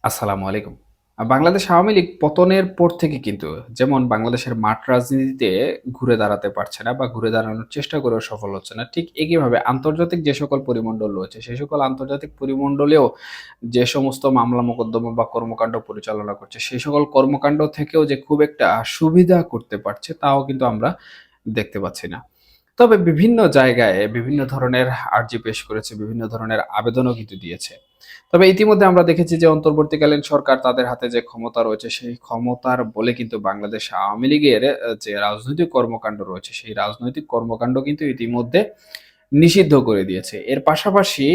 আসসালামু আলাইকুম। বাংলাদেশ আওয়ামী লীগ পতনের পর থেকে কিন্তু যেমন বাংলাদেশের মাঠ রাজনীতিতে ঘুরে দাঁড়াতে পারছে না বা ঘুরে দাঁড়ানোর চেষ্টা করেও সফল হচ্ছে না। ঠিক একইভাবে আন্তর্জাতিক যে সকল পরিমণ্ডল রয়েছে, সেই সকল আন্তর্জাতিক পরিমণ্ডলেও যে সমস্ত মামলা মোকদ্দমা বা কর্মকাণ্ড পরিচালনা করছে, সেই সকল কর্মকাণ্ড থেকেও যে খুব একটা সুবিধা করতে পারছে, তাও কিন্তু আমরা দেখতে পাচ্ছি না। তবে বিভিন্ন জায়গায় বিভিন্ন ধরনের আর্জি পেশ করেছে, বিভিন্ন ধরনের আবেদনও কিন্তু দিয়েছে। তবে ইতিমধ্যে আমরা দেখেছি যে অন্তর্বর্তীকালীন সরকার তাদের হাতে যে ক্ষমতা রয়েছে, সেই ক্ষমতার বলে কিন্তু বাংলাদেশ আওয়ামী লীগের যে রাজনৈতিক কর্মকাণ্ড রয়েছে, সেই রাজনৈতিক কর্মকাণ্ড কিন্তু ইতিমধ্যে নিষিদ্ধ করে দিয়েছে। এর পাশাপাশি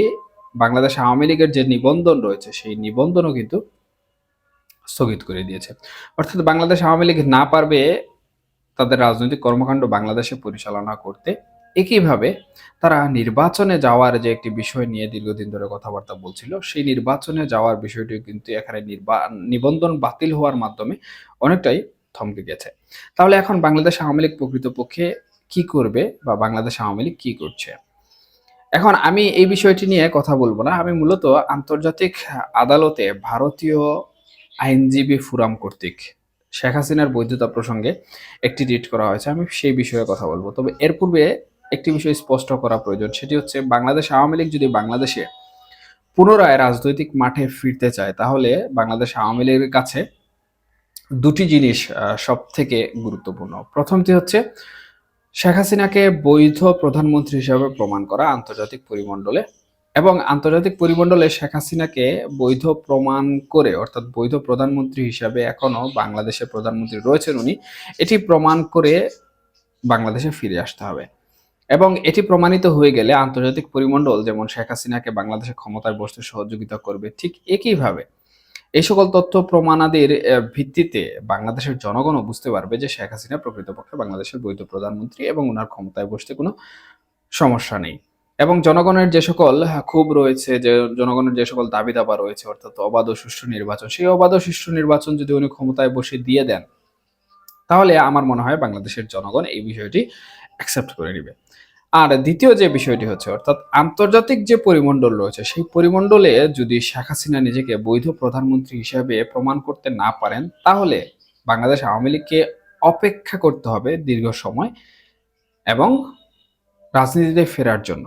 বাংলাদেশ আওয়ামী লীগের যে নিবন্ধন রয়েছে, সেই নিবন্ধনও কিন্তু স্থগিত করে দিয়েছে। অর্থাৎ বাংলাদেশ আওয়ামী লীগ না পারবে তাদের রাজনৈতিক কর্মকাণ্ড বাংলাদেশে পরিচালনা করতে। একইভাবে তারা নির্বাচনে যাওয়ার যে একটি বিষয় নিয়ে দীর্ঘদিন ধরে কথাবার্তা বলছিল, সেই নির্বাচনে যাওয়ার বিষয়টি কিন্তু এখানে নিবন্ধন বাতিল হওয়ার মাধ্যমে অনেকটাই থমকে গেছে। তাহলে এখন বাংলাদেশ আওয়ামী লীগ প্রকৃতপক্ষে কি করবে বা বাংলাদেশ আওয়ামী লীগ কি করছে? এখন আমি এই বিষয়টি নিয়ে কথা বলব না। আমি মূলত আন্তর্জাতিক আদালতে ভারতীয় আইনজীবী ফোরাম কর্তৃক শেখ হাসিনার বৈধতা প্রসঙ্গে একটি রিট করা হয়েছে। আমি সেই বিষয়ে কথা বলব। তবে এর পূর্বে একটি বিষয় স্পষ্ট করা প্রয়োজন। সেটি হচ্ছে বাংলাদেশ আওয়ামী লীগ যদি বাংলাদেশে পুনরায় রাজনৈতিক মাঠে ফিরতে চায়, তাহলে বাংলাদেশ আওয়ামী লীগের কাছে দুটি জিনিস সবথেকে গুরুত্বপূর্ণ। প্রথমটি হচ্ছে শেখ হাসিনাকে বৈধ প্রধানমন্ত্রী হিসেবে প্রমাণ করা আন্তর্জাতিক পরিমণ্ডলে, এবং আন্তর্জাতিক পরিমণ্ডলে শেখ হাসিনাকে বৈধ প্রমাণ করে, অর্থাৎ বৈধ প্রধানমন্ত্রী হিসাবে এখনো বাংলাদেশের প্রধানমন্ত্রী রয়েছেন উনি, এটি প্রমাণ করে বাংলাদেশে ফিরে আসতে হবে। এবং এটি প্রমাণিত হয়ে গেলে আন্তর্জাতিক পরিমণ্ডল যেমন শেখ হাসিনাকে বাংলাদেশে ক্ষমতায় বসতে সহযোগিতা করবে, ঠিক একইভাবে এই সকল তথ্য প্রমাণাদির ভিত্তিতে বাংলাদেশের জনগণও বুঝতে পারবে যে শেখ হাসিনা প্রকৃতপক্ষে বাংলাদেশের বৈধ প্রধানমন্ত্রী এবং উনার ক্ষমতায় বসতে কোনো সমস্যা নেই। এবং জনগণের যে সকল ক্ষোভ রয়েছে, যে জনগণের যে সকল দাবি দাবা রয়েছে, অর্থাৎ অবাধ ও সুষ্ঠু নির্বাচন, সেই অবাধ ও সুষ্ঠু নির্বাচন যদি উনি ক্ষমতায় বসে দিয়ে দেন, তাহলে আমার মনে হয় বাংলাদেশের জনগণ এই বিষয়টি অ্যাকসেপ্ট করে নিবে। আর দ্বিতীয় যে বিষয়টি হচ্ছে, অর্থাৎ আন্তর্জাতিক যে পরিমণ্ডল রয়েছে, সেই পরিমণ্ডলে যদি শেখ হাসিনা নিজেকে বৈধ প্রধানমন্ত্রী হিসেবে প্রমাণ করতে না পারেন, তাহলে বাংলাদেশ আওয়ামী লীগকে অপেক্ষা করতে হবে দীর্ঘ সময় এবং রাজনীতিতে ফেরার জন্য,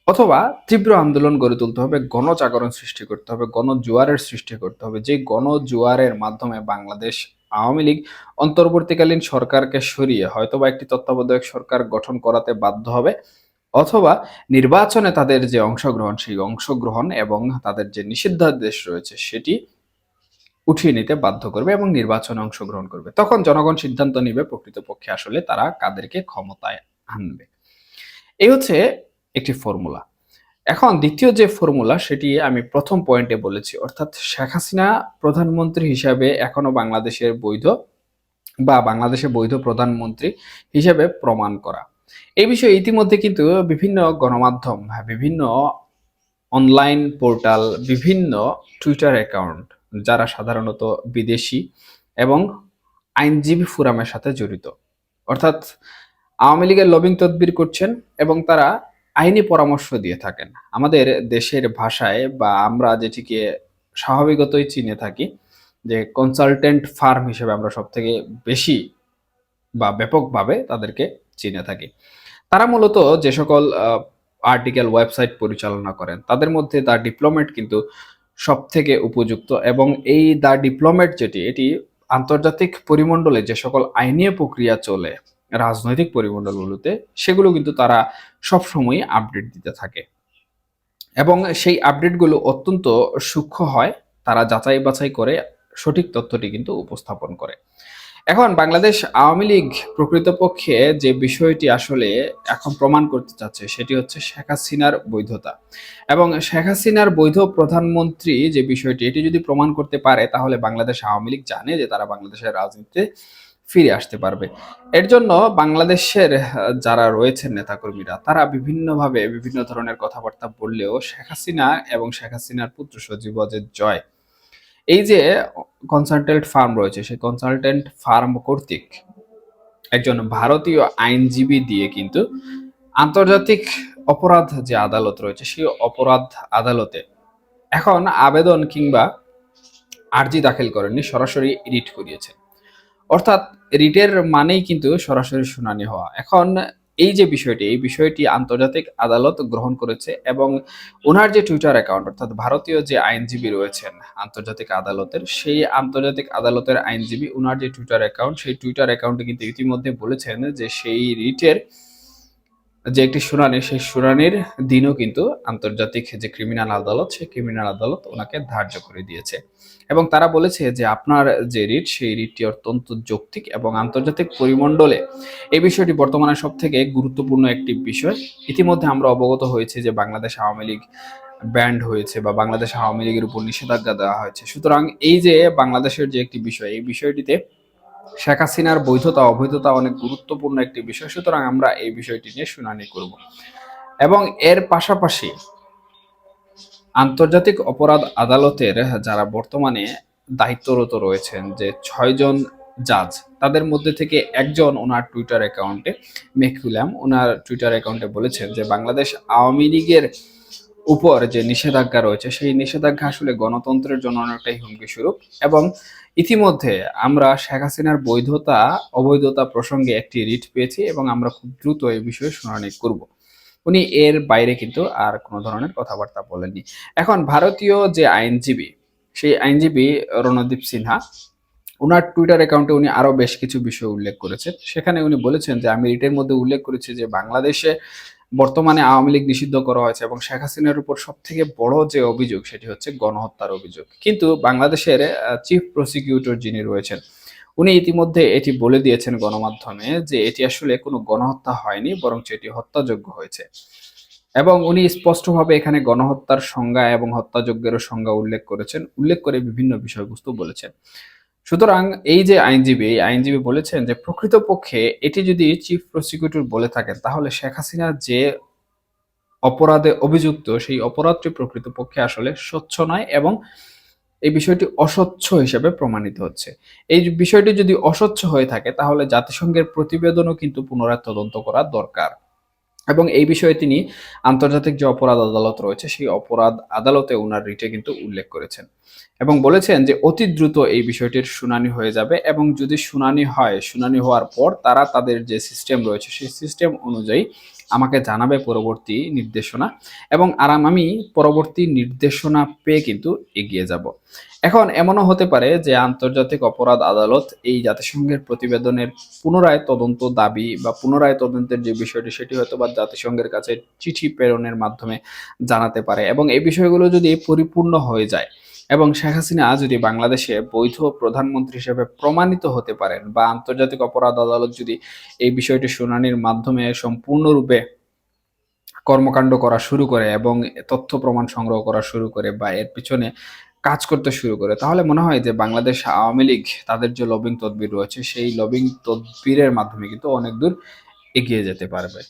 অথবা তীব্র আন্দোলন গড়ে তুলতে হবে, গণজাগরণ সৃষ্টি করতে হবে, গণজোয়ারের সৃষ্টি করতে হবে, যে গণজোয়ারের মাধ্যমে বাংলাদেশ আওয়ামী লীগ অন্তর্বর্তীকালীন সরকারকে সরিয়ে হয়তোবা একটি তত্ত্বাবধায়ক সরকার গঠন করাতে বাধ্য হবে, অথবা নির্বাচনে তাদের যে অংশগ্রহণ, সেই অংশগ্রহণ এবং তাদের যে নিষিদ্ধাদেশ রয়েছে সেটি উঠিয়ে নিতে বাধ্য করবে এবং নির্বাচনে অংশগ্রহণ করবে। তখন জনগণ সিদ্ধান্ত নিবে প্রকৃতপক্ষে আসলে তারা কাদেরকে ক্ষমতায় আনবে। এই হচ্ছে একটি ফর্মুলা। এখন দ্বিতীয় যে ফর্মুলা, সেটি আমি প্রথম পয়েন্টে বলেছি, অর্থাৎ শেখ হাসিনা প্রধানমন্ত্রী হিসাবে এখনো বাংলাদেশের বৈধ বা বাংলাদেশের বৈধ প্রধানমন্ত্রী হিসেবে প্রমাণ করা। এই বিষয়ে ইতিমধ্যে কিন্তু বিভিন্ন গণমাধ্যম, বিভিন্ন অনলাইন পোর্টাল, বিভিন্ন টুইটার অ্যাকাউন্ট, যারা সাধারণত বিদেশি এবং আইনজীবী ফোরামের সাথে জড়িত, অর্থাৎ আওয়ামী লীগের লবিং তদবির করছেন এবং তারা আইনি পরামর্শ দিয়ে থাকেন। আমাদের দেশের ভাষায় বা আমরা যেটিকে স্বাভাবিকতই চিনে থাকি যে কনসালটেন্ট ফার্ম হিসেবে আমরা সবথেকে বেশি বা ব্যাপকভাবে তাদেরকে চিনে থাকি। তারা মূলত যে সকল আর্টিকেল ওয়েবসাইট পরিচালনা করেন, তাদের মধ্যে দ্য ডিপ্লোমেট কিন্তু সবথেকে উপযুক্ত, এবং এই দ্য ডিপ্লোমেট যেটি, এটি আন্তর্জাতিক পরিমণ্ডলে যে সকল আইনি প্রক্রিয়া চলে রাজনৈতিক পরিমণ্ডলগুলোতে, সেগুলো কিন্তু তারা সবসময়ই আপডেট দিতে থাকে এবং সেই আপডেটগুলো অত্যন্ত সূক্ষ্ম হয়। তারা যাচাই বাছাই করে সঠিক তথ্যটি কিন্তু উপস্থাপন করে। এখন বাংলাদেশ আওয়ামী লীগ প্রকৃতপক্ষে যে বিষয়টি আসলে এখন প্রমাণ করতে চাচ্ছে, সেটি হচ্ছে শেখ হাসিনার বৈধতা। এবং শেখ হাসিনার বৈধ প্রধানমন্ত্রী যে বিষয়টি, এটি যদি প্রমাণ করতে পারে, তাহলে বাংলাদেশ আওয়ামী লীগ জানে যে তারা বাংলাদেশের রাজনীতিতে ফিরে আসতে পারবে। এর জন্য বাংলাদেশের যারা রয়েছেন নেতাকর্মীরা, তারা বিভিন্নভাবে বিভিন্ন ধরনের কথাবার্তা বললেও শেখ হাসিনা এবং শেখ হাসিনার পুত্র সজীব ওয়াজেদ জয়, এই যে কনসালটেন্ট ফার্ম রয়েছে, সেই কনসালটেন্ট ফার্ম কর্তৃক একজন ভারতীয় আইনজীবী দিয়ে কিন্তু আন্তর্জাতিক অপরাধ যে আদালত রয়েছে, সেই অপরাধ আদালতে এখন আবেদন কিংবা আর্জি দাখিল করেননি, সরাসরি রিট করিয়েছেন। অর্থাৎ রিটের মানেই কিন্তু সরাসরি শুনানি হওয়া। এখন এই যে বিষয়টি, এই বিষয়টি আন্তর্জাতিক আদালত গ্রহণ করেছে এবং উনার যে টুইটার অ্যাকাউন্ট, অর্থাৎ ভারতীয় যে আইনজীবী রয়েছেন আন্তর্জাতিক আদালতের, সেই আন্তর্জাতিক আদালতের আইনজীবী উনার যে টুইটার অ্যাকাউন্ট, সেই টুইটার অ্যাকাউন্টে কিন্তু ইতিমধ্যে বলেছেন যে সেই রিটের যে একটি শুনানি, সেই শুনানির দিনও কিন্তু আন্তর্জাতিক যে ক্রিমিনাল আদালত, সেই ক্রিমিনাল আদালত ওনাকে ধার্য করে দিয়েছে। এবং তারা বলেছে যে আপনার যে রিট, সেই রিটটি অত্যন্ত যৌক্তিক এবং আন্তর্জাতিক পরিমণ্ডলে এই বিষয়টি বর্তমানে সবথেকে গুরুত্বপূর্ণ একটি বিষয়। ইতিমধ্যে আমরা অবগত হয়েছি যে বাংলাদেশ আওয়ামী লীগ ব্যান্ড হয়েছে বা বাংলাদেশ আওয়ামী লীগের উপর নিষেধাজ্ঞা দেওয়া হয়েছে। সুতরাং এই যে বাংলাদেশের যে একটি বিষয়, এই বিষয়টিতে শেখ হাসিনার বৈধতা অবৈধতা অনেক গুরুত্বপূর্ণ একটি বিষয়। সুতরাং আমরা এই বিষয়টি নিয়ে শুনানি করব এবং এর পাশাপাশি আন্তর্জাতিক অপরাধ আদালতের যারা বর্তমানে দায়িত্বরত রয়েছেন, যে ৬ জন জাজ, তাদের মধ্যে থেকে একজন ওনার টুইটার অ্যাকাউন্টে, মেহকুলাম ওনার টুইটার অ্যাকাউন্টে বলেছেন যে বাংলাদেশ আওয়ামী লীগের উপর যে নিষেধাজ্ঞা রয়েছে, সেই নিষেধাজ্ঞা আসলে গণতন্ত্রের জন্য অনেকটাই হুমকি স্বরূপ এবং ইতিমধ্যে আমরা শেখ হাসিনার বৈধতা অবৈধতা প্রসঙ্গে একটি রিট পেয়েছি এবং আমরা খুব দ্রুত এই বিষয়ে শুনানি করব। উনি এর বাইরে কিন্তু আর কোনো ধরনের কথাবার্তা বলেননি। এখন ভারতীয় যে আইনজীবী, সেই আইনজীবী রণদীপ সিনহা, উনার টুইটার অ্যাকাউন্টে উনি আরো বেশ কিছু বিষয় উল্লেখ করেছেন। সেখানে উনি বলেছেন যে আমি রিটের মধ্যে উল্লেখ করেছি যে বাংলাদেশে বর্তমানে আওয়ামী লীগ নিষিদ্ধ করা হয়েছে এবং শেখ হাসিনার উপর সবথেকে বড় যে অভিযোগ, সেটি হচ্ছে গণহত্যার অভিযোগ। কিন্তু বাংলাদেশের চিফ প্রসিকিউটর যিনি রয়েছেন, উনি ইতিমধ্যে এটি বলে দিয়েছেন গণমাধ্যমে যে এটি আসলে কোনো গণহত্যা হয়নি, বরং এটি হত্যাযোগ্য হয়েছে। এবং উনি স্পষ্টভাবে এখানে গণহত্যার সংজ্ঞা এবং হত্যাযজ্ঞেরও সংজ্ঞা উল্লেখ করেছেন, উল্লেখ করে বিভিন্ন বিষয়বস্তু বলেছেন। সুতরাং এই যে আইনজীবী, এই আইনজীবী বলেছেন যে প্রকৃতপক্ষে এটি যদি চিফ প্রসিকিউটর বলে থাকেন, তাহলে শেখ হাসিনা যে অপরাধে অভিযুক্ত, সেই অপরাধটি প্রকৃতপক্ষে আসলে স্বচ্ছ নয় এবং এই বিষয়টি অস্বচ্ছ হিসেবে প্রমাণিত হচ্ছে। এই বিষয়টি যদি অস্বচ্ছ হয়ে থাকে, তাহলে জাতিসংঘের প্রতিবেদনও কিন্তু পুনরায় তদন্ত করা দরকার। এবং এই বিষয়ে তিনি আন্তর্জাতিক যে অপরাধ আদালত রয়েছে, সেই অপরাধ আদালতে উনার রিটে কিন্তু উল্লেখ করেছেন এবং বলেছেন যে অতি দ্রুত এই বিষয়টির শুনানি হয়ে যাবে এবং যদি শুনানি হয়, শুনানি হওয়ার পর তারা তাদের যে সিস্টেম রয়েছে, সেই সিস্টেম অনুযায়ী আমাকে জানাবে পরবর্তী নির্দেশনা এবং আমি পরবর্তী নির্দেশনা পেয়ে কিন্তু এগিয়ে যাব। এখন এমনও হতে পারে যে আন্তর্জাতিক অপরাধ আদালত এই জাতিসংঘের প্রতিবেদনের পুনরায় তদন্ত দাবি বা পুনরায় তদন্তের যে বিষয়টি, সেটি হয়তো বা জাতিসংঘের কাছে চিঠি প্রেরণের মাধ্যমে জানাতে পারে এবং এই বিষয়গুলো যদি পরিপূর্ণ হয়ে যায় এবং শেখ হাসিনা যদি বাংলাদেশে বৈধ প্রধানমন্ত্রী হিসেবে প্রমাণিত হতে পারেন বা আন্তর্জাতিক অপরাধ আদালত যদি এই বিষয়টি শুনানির মাধ্যমে সম্পূর্ণরূপে কর্মকাণ্ড করা শুরু করে এবং তথ্য প্রমাণ সংগ্রহ করা শুরু করে বা এর পিছনে কাজ করতে শুরু করে, তাহলে মনে হয় যে বাংলাদেশ আওয়ামী লীগ তাদের যে লবিং তদবির রয়েছে, সেই লবিং তদবিরের মাধ্যমে কিন্তু অনেক দূর এগিয়ে যেতে পারবে।